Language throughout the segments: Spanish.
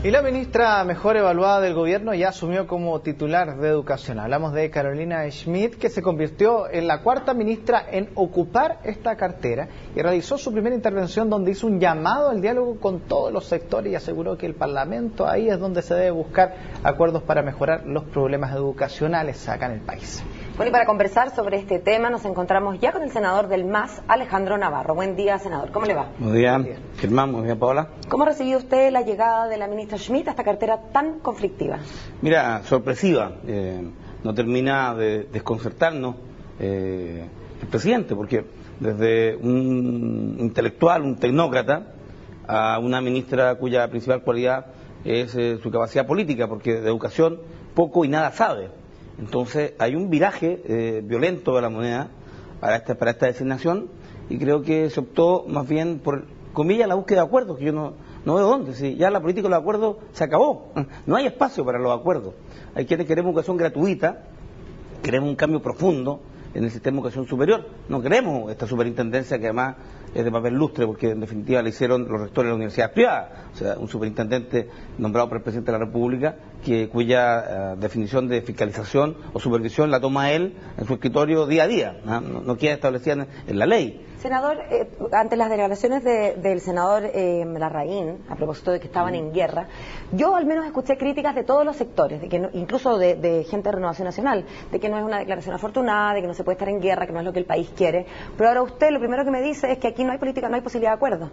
Y la ministra mejor evaluada del gobierno ya asumió como titular de Educación. Hablamos de Carolina Schmidt, que se convirtió en la cuarta ministra en ocupar esta cartera y realizó su primera intervención donde hizo un llamado al diálogo con todos los sectores y aseguró que el Parlamento ahí es donde se debe buscar acuerdos para mejorar los problemas educacionales acá en el país. Bueno, y para conversar sobre este tema nos encontramos ya con el senador del MAS, Alejandro Navarro. Buen día, senador. ¿Cómo le va? Buenos días, Germán. Buenos días, Paola. ¿Cómo ha recibido usted la llegada de la ministra Schmidt a esta cartera tan conflictiva? Mira, sorpresiva. No termina de desconcertarnos el presidente, porque desde un intelectual, un tecnócrata, a una ministra cuya principal cualidad es su capacidad política, porque de educación poco y nada sabe. Entonces hay un viraje violento de la moneda para esta designación, y creo que se optó más bien por, comillas, la búsqueda de acuerdos, que yo no veo dónde. Si ya la política de los acuerdos se acabó, no hay espacio para los acuerdos. Hay quienes queremos educación gratuita, queremos un cambio profundo en el sistema de educación superior. No queremos esta superintendencia que además es de papel lustre, porque en definitiva la hicieron los rectores de las universidades privadas. O sea, un superintendente nombrado por el presidente de la República, cuya definición de fiscalización o supervisión la toma él en su escritorio día a día. No queda establecida en la ley. Senador, ante las declaraciones del senador Larraín, a propósito de que estaban en guerra, yo al menos escuché críticas de todos los sectores, de que no, incluso de gente de Renovación Nacional, de que no es una declaración afortunada, de que no se puede estar en guerra, que no es lo que el país quiere. Pero ahora usted lo primero que me dice es que aquí no hay política, no hay posibilidad de acuerdo.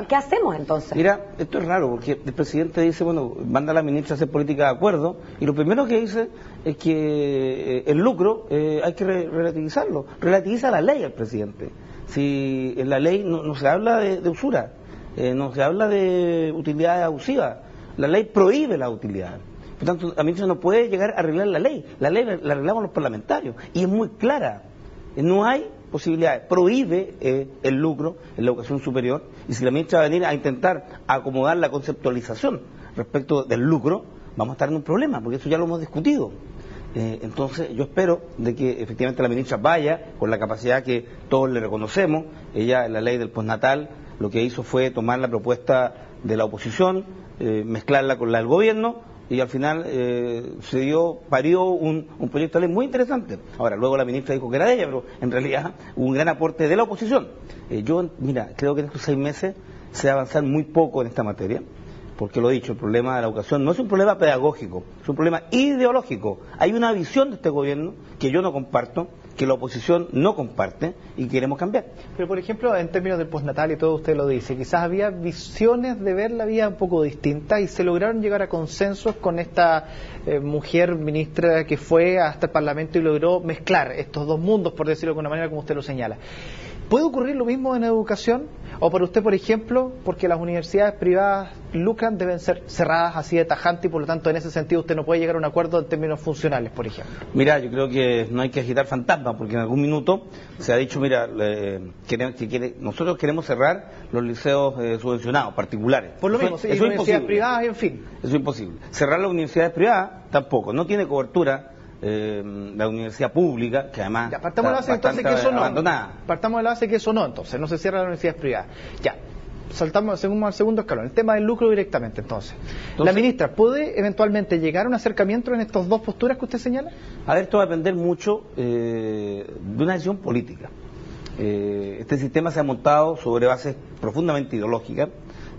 ¿Qué hacemos entonces? Mira, esto es raro, porque el presidente dice, bueno, manda a la ministra a hacer política de acuerdo, y lo primero que dice es que el lucro hay que relativizarlo. Relativiza la ley al presidente. Si en la ley no se habla de usura, no se habla de utilidades abusivas, la ley prohíbe la utilidad. Por tanto, la ministra no puede llegar a arreglar la ley la arreglamos los parlamentarios, y es muy clara, no hay posibilidades, prohíbe el lucro en la educación superior, y si la ministra va a venir a intentar acomodar la conceptualización respecto del lucro, vamos a estar en un problema, porque eso ya lo hemos discutido. Entonces yo espero de que efectivamente la ministra vaya con la capacidad que todos le reconocemos. Ella en la ley del postnatal lo que hizo fue tomar la propuesta de la oposición, mezclarla con la del gobierno, y al final parió un proyecto de ley muy interesante. Ahora, luego la ministra dijo que era de ella, pero en realidad hubo un gran aporte de la oposición. Mira, creo que en estos 6 meses se va a avanzar muy poco en esta materia, porque lo he dicho, el problema de la educación no es un problema pedagógico, es un problema ideológico. Hay una visión de este gobierno que yo no comparto, que la oposición no comparte y queremos cambiar. Pero por ejemplo, en términos del postnatal, y todo usted lo dice, quizás había visiones de ver la vida un poco distintas y se lograron llegar a consensos con esta mujer ministra que fue hasta el Parlamento y logró mezclar estos dos mundos, por decirlo de alguna manera, como usted lo señala. ¿Puede ocurrir lo mismo en educación? O para usted, por ejemplo, porque las universidades privadas lucran, deben ser cerradas así de tajante, y por lo tanto en ese sentido usted no puede llegar a un acuerdo en términos funcionales, por ejemplo. Mira, yo creo que no hay que agitar fantasmas, porque en algún minuto se ha dicho, mira, nosotros queremos cerrar los liceos subvencionados, particulares. Por lo mismo, sí, eso es universidades imposible. Privadas, en fin. Eso es imposible. Cerrar las universidades privadas tampoco, no tiene cobertura la universidad pública, que además partamos de la base entonces que eso no. Abandonada. Partamos de la base que eso no, entonces no se cierran las universidades privadas. Ya, saltamos al segundo escalón, el tema del lucro directamente. Entonces, ¿la ministra puede eventualmente llegar a un acercamiento en estas dos posturas que usted señala? A ver, esto va a depender mucho de una decisión política. Este sistema se ha montado sobre bases profundamente ideológicas,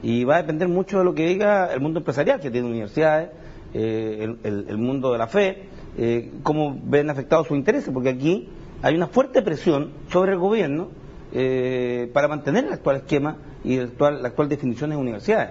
y va a depender mucho de lo que diga el mundo empresarial, que tiene universidades, el mundo de la fe, cómo ven afectados sus intereses, porque aquí hay una fuerte presión sobre el gobierno para mantener el actual esquema y la actual definición de universidades.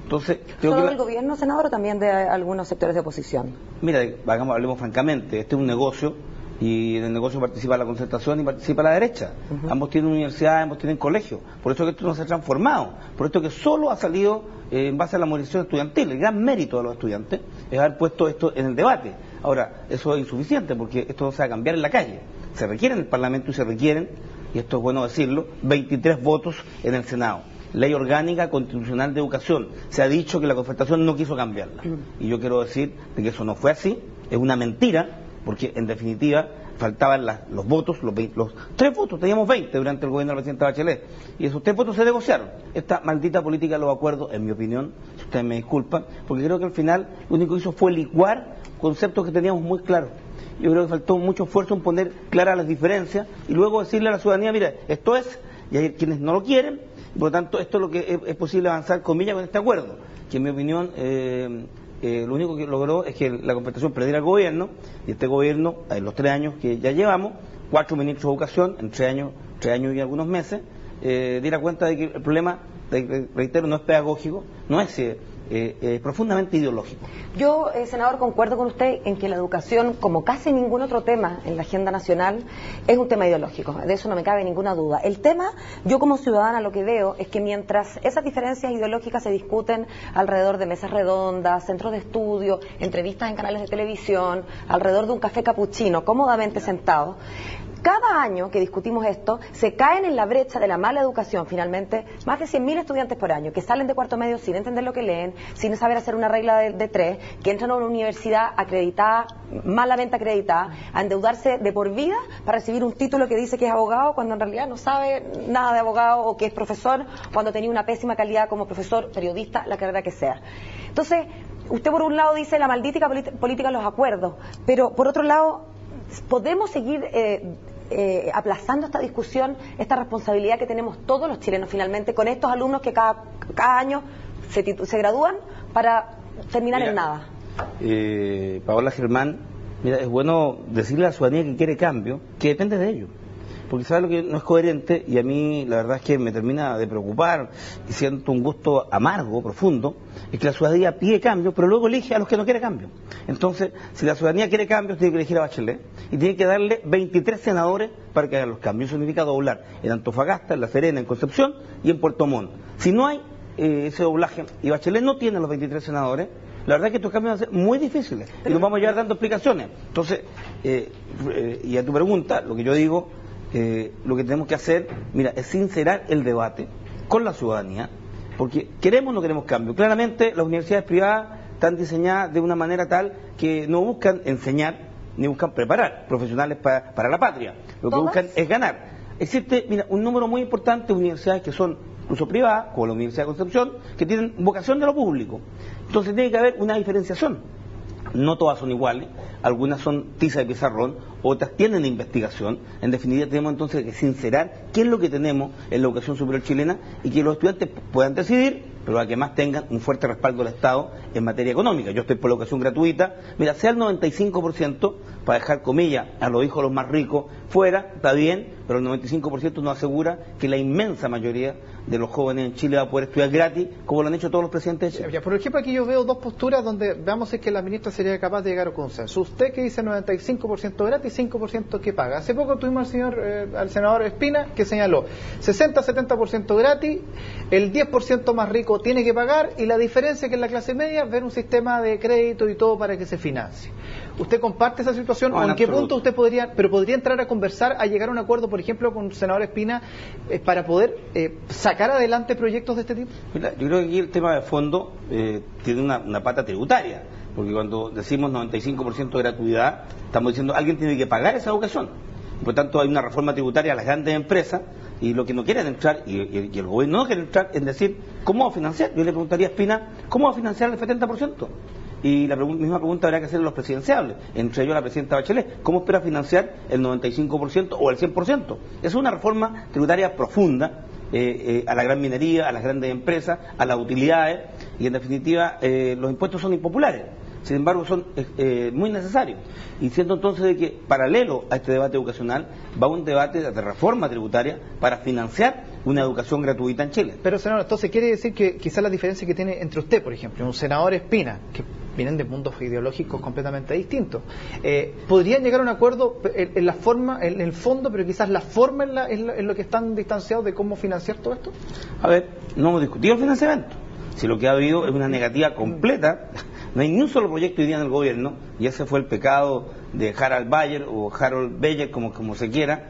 Entonces, ¿solo del gobierno, senador, o también de algunos sectores de oposición? Mira, hablemos francamente, este es un negocio, y en el negocio participa la concertación y participa la derecha. Ambos tienen universidades, ambos tienen colegios. Por eso que esto no se ha transformado, por esto que solo ha salido en base a la movilización estudiantil. El gran mérito de los estudiantes es haber puesto esto en el debate. Ahora, eso es insuficiente, porque esto no se va a cambiar en la calle. Se requiere en el Parlamento, y se requieren, y esto es bueno decirlo, 23 votos en el Senado. Ley orgánica constitucional de educación. Se ha dicho que la concertación no quiso cambiarla. Y yo quiero decir de que eso no fue así, es una mentira, porque en definitiva faltaban los votos, los 3 votos, teníamos 20 durante el gobierno de la presidenta Bachelet, y esos 3 votos se negociaron. Esta maldita política de los acuerdos, en mi opinión, si ustedes me disculpan, porque creo que al final lo único que hizo fue licuar conceptos que teníamos muy claros. Yo creo que faltó mucho esfuerzo en poner claras las diferencias y luego decirle a la ciudadanía, mira, esto es, y hay quienes no lo quieren, y por lo tanto esto es lo que es posible avanzar, comillas, con este acuerdo, que en mi opinión lo único que logró es que la Concertación perdiera el gobierno, y este gobierno, en los 3 años que ya llevamos, 4 ministros de educación, en 3 años y algunos meses, diera cuenta de que el problema, reitero, no es pedagógico, no es profundamente ideológico. Yo, senador, concuerdo con usted en que la educación, como casi ningún otro tema en la agenda nacional, es un tema ideológico, de eso no me cabe ninguna duda. El tema, yo como ciudadana lo que veo es que mientras esas diferencias ideológicas se discuten alrededor de mesas redondas, centros de estudio, entrevistas en canales de televisión, alrededor de un café capuchino, cómodamente sentados, cada año que discutimos esto, se caen en la brecha de la mala educación, finalmente, más de 100.000 estudiantes por año, que salen de cuarto medio sin entender lo que leen, sin saber hacer una regla de 3, que entran a una universidad acreditada, malamente acreditada, a endeudarse de por vida para recibir un título que dice que es abogado, cuando en realidad no sabe nada de abogado, o que es profesor, cuando tenía una pésima calidad como profesor, periodista, la carrera que sea. Entonces, usted por un lado dice la maldita política de los acuerdos, pero por otro lado, podemos seguir aplazando esta discusión, esta responsabilidad que tenemos todos los chilenos finalmente con estos alumnos que cada año se gradúan para terminar en nada. Paola Germán, mira, es bueno decirle a la ciudadanía que quiere cambio, que depende de ello. Porque sabe lo que no es coherente, y a mí la verdad es que me termina de preocupar y siento un gusto amargo, profundo, es que la ciudadanía pide cambio, pero luego elige a los que no quieren cambio. Entonces, si la ciudadanía quiere cambio, tiene que elegir a Bachelet y tiene que darle 23 senadores para que hagan los cambios. Eso significa doblar en Antofagasta, en La Serena, en Concepción y en Puerto Montt. Si no hay ese doblaje y Bachelet no tiene los 23 senadores, la verdad es que estos cambios van a ser muy difíciles y nos vamos a llevar dando explicaciones. Entonces, y a tu pregunta, lo que yo digo, lo que tenemos que hacer, mira, es sincerar el debate con la ciudadanía, porque queremos o no queremos cambio. Claramente las universidades privadas están diseñadas de una manera tal que no buscan enseñar ni buscan preparar profesionales para la patria. Lo que buscan es ganar. Existe, mira, un número muy importante de universidades que son incluso privadas, como la Universidad de Concepción, que tienen vocación de lo público. Entonces tiene que haber una diferenciación. No todas son iguales, algunas son tiza de pizarrón, otras tienen investigación. En definitiva, tenemos entonces que sincerar qué es lo que tenemos en la educación superior chilena y que los estudiantes puedan decidir, pero a que más tengan un fuerte respaldo del Estado en materia económica. Yo estoy por la educación gratuita, mira, sea el 95%, para dejar comillas a los hijos de los más ricos fuera, está bien, pero el 95% nos asegura que la inmensa mayoría de los jóvenes en Chile va a poder estudiar gratis, como lo han hecho todos los presidentes de Chile. Por ejemplo, aquí yo veo 2 posturas donde veamos si es que la ministra sería capaz de llegar a un consenso. Usted que dice 95% gratis, 5% que paga. Hace poco tuvimos al senador Espina que señaló 60-70% gratis, el 10% más rico tiene que pagar y la diferencia que en la clase media ver un sistema de crédito y todo para que se financie. ¿Usted comparte esa situación? No, ¿O en qué punto usted podría entrar a conversar, a llegar a un acuerdo, por ejemplo, con el senador Espina para poder sacar adelante proyectos de este tipo? Mira, yo creo que aquí el tema de fondo tiene una pata tributaria, porque cuando decimos 95% de gratuidad, estamos diciendo que alguien tiene que pagar esa educación. Por lo tanto, hay una reforma tributaria a las grandes empresas, y lo que no quieren entrar, y el gobierno no quiere entrar, es decir, ¿cómo va a financiar? Yo le preguntaría a Espina, ¿cómo va a financiar el 70%? Y la misma pregunta habría que hacer a los presidenciables, entre ellos la presidenta Bachelet, ¿cómo espera financiar el 95% o el 100%? Es una reforma tributaria profunda a la gran minería, a las grandes empresas, a las utilidades, y en definitiva los impuestos son impopulares, sin embargo son muy necesarios. Y siento entonces de que paralelo a este debate educacional va un debate de reforma tributaria para financiar una educación gratuita en Chile. Pero, senador, entonces quiere decir que quizás la diferencia que tiene entre usted, por ejemplo, y un senador Espina, que vienen de mundos ideológicos completamente distintos, podrían llegar a un acuerdo en la forma, en el fondo, pero quizás la forma en lo que están distanciados de cómo financiar todo esto? A ver, no hemos discutido el financiamiento. Si lo que ha habido es una negativa completa, no hay ni un solo proyecto hoy día en el gobierno, y ese fue el pecado de Harald Bayer o Harold Beyer, como se quiera,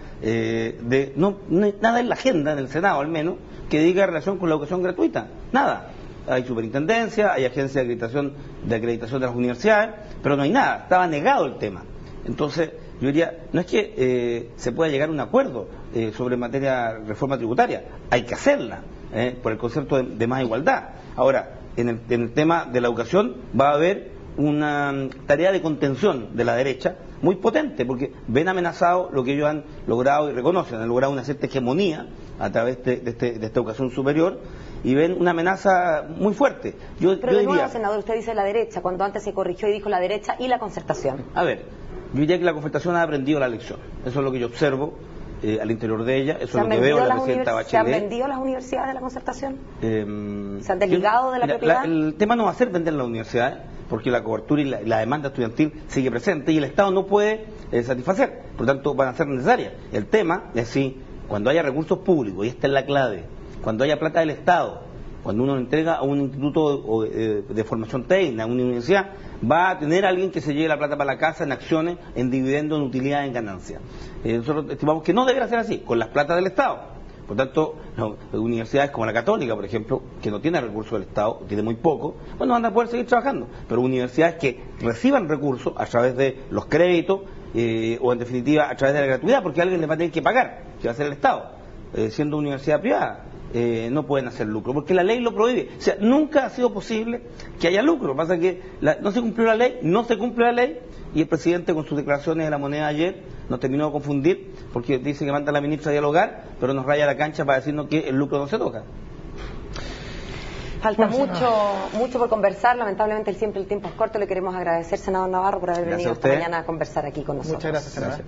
no hay nada en la agenda, en el Senado al menos, que diga relación con la educación gratuita. Nada. Hay superintendencia, hay agencia de acreditación de las universidades, pero no hay nada. Estaba negado el tema. Entonces, yo diría, no es que se pueda llegar a un acuerdo sobre materia de reforma tributaria, hay que hacerla, por el concepto de más igualdad. Ahora, en el tema de la educación va a haber una tarea de contención de la derecha muy potente, porque ven amenazado lo que ellos han logrado y reconocen, han logrado una cierta hegemonía a través de esta educación superior, y ven una amenaza muy fuerte. Pero de nuevo, senador, usted dice la derecha, cuando antes se corrigió y dijo la derecha y la concertación. A ver, yo diría que la concertación ha aprendido la lección. Eso es lo que yo observo al interior de ella, eso es lo que veo en la presidenta Bachelet. ¿Se han vendido las universidades de la concertación? ¿Se han desligado de la propiedad? El tema no va a ser vender las universidades, porque la cobertura y la demanda estudiantil sigue presente y el Estado no puede satisfacer, por lo tanto van a ser necesarias. El tema es si cuando haya recursos públicos, y esta es la clave, cuando haya plata del Estado, cuando uno entrega a un instituto de formación técnica, a una universidad, va a tener alguien que se lleve la plata para la casa en acciones, en dividendos, en utilidades, en ganancias. Nosotros estimamos que no deberá ser así, con las platas del Estado. Por tanto, universidades como la Católica, por ejemplo, que no tiene recursos del Estado, tiene muy poco, bueno, van a poder seguir trabajando. Pero universidades que reciban recursos a través de los créditos, o en definitiva a través de la gratuidad, porque alguien les va a tener que pagar, que va a ser el Estado, siendo universidad privada. No pueden hacer lucro, porque la ley lo prohíbe. O sea, nunca ha sido posible que haya lucro. Pasa que no se cumplió la ley, no se cumple la ley, y el presidente con sus declaraciones de la moneda ayer nos terminó de confundir, porque dice que manda a la ministra a dialogar, pero nos raya la cancha para decirnos que el lucro no se toca. Falta mucho por conversar, lamentablemente siempre el tiempo es corto. Le queremos agradecer, senador Navarro, por haber venido esta mañana a conversar aquí con nosotros. Muchas gracias, senador.